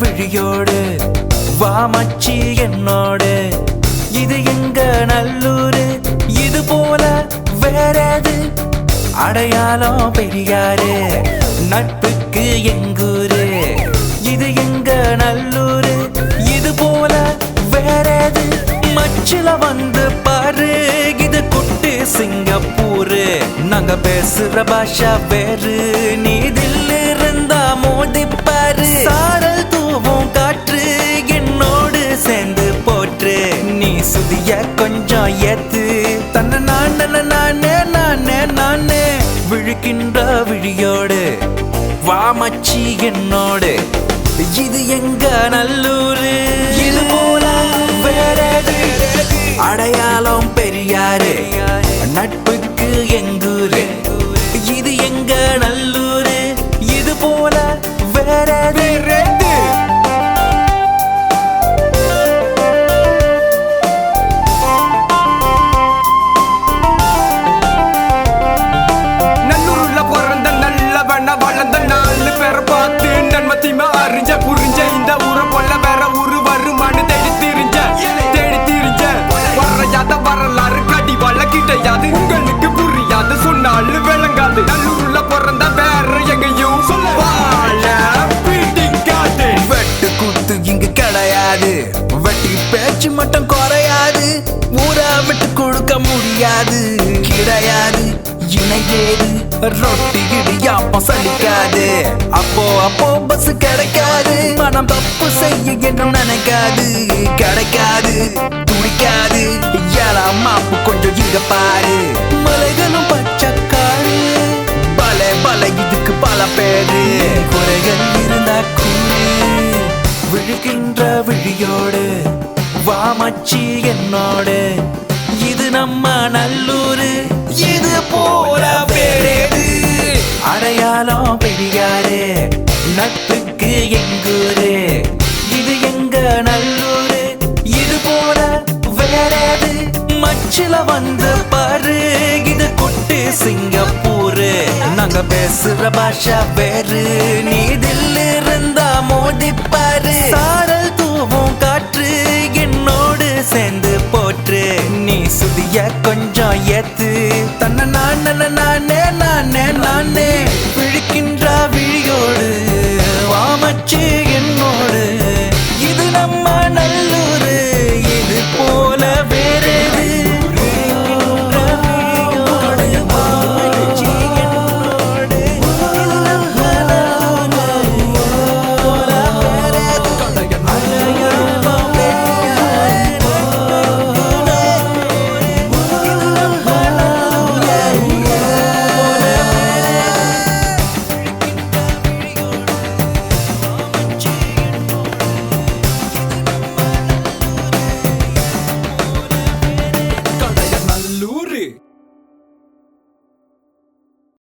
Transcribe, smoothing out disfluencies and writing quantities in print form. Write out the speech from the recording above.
விழியோடு வாமச்சி என்னோடு இது எங்க நல்லூரு இது போல வேறது அடையாளம் பெரியாரு நட்புக்கு எங்கூரு இது எங்க நல்லூரு இது போல வேறது மச்சில வந்து பாரு இது குட்டி சிங்கப்பூரு நாங்க பேசுற பாஷா வேறு நீ தில்லி இருந்தா மோதிப்பாரு சாரல் தூவும் காற்று என்னோடு சேர்ந்து போற்று நீ சுதிய கொஞ்சம் ஏத்து தன்ன நானே விழுக்கின்ற விழியோடு வாமச்சி என்னோடு இது எங்க நல்லூரு இது போல வேறது அடையாளம் பெரியாரு நட்புக்கு எங்கூரு இது எங்க நல்லூரு இது போல வேறது நல்லூர்ல பிறந்த நல்லவன வளர்ந்த 4 பேரை பார்த்து நன்மத்திமா அறிஞ்ச புரிஞ்ச இந்த ஊரை போல வேற ஊரு வருமானு தேடி திரிஞ்ச வரையாத வரலாறு கடி வழக்கிட்டையாது உங்களுக்கு புரியாது சொன்னாலும் விளங்காது நல்லூர்ல பிறந்த வேற எங்கேயும் வாழ பிடிக்காது வெட்டு குத்து இங்க கிடையாது வெட்டி பேச்சு மட்டும் குறையாது ஊரை விட்டு கொடுக்க முடியாது கிடையாது இணையேது ரொட்டி இடியாப்பம் சலிக்காது அப்போ பஸ் கிடைக்காது மனம் தப்பு செய்ய என்றும் நினைக்காது கிடைக்காது துடிக்காது ஏழாம் மாப்பு கொஞ்சம் இங்க பாரு மலைகளும் பச்சைக்காடு பல இதுக்கு பல பேரு குறைகள் இருந்தா கூறு விழுகின்ற விழியோடு வாமச்சி என்னோடு இது நம்ம நல்லூரு இது போல வேறேது அடையாளம் பெரியாரு நட்புக்கு எங்கூரு இது எங்க நல்லூரு இது போல வேறேது மச்சில வந்து பாரு இது குட்டி சிங்கப்பூரு நாங்க பேசுற பாஷா வேறு நீ தில்லி இருந்தா மோதிப்பாரு சாரல் தூவும் காற்று என்னோடு சேர்ந்து போற்று நீ சுதிய கொஞ்சம் ஏத்து தன்ன நானே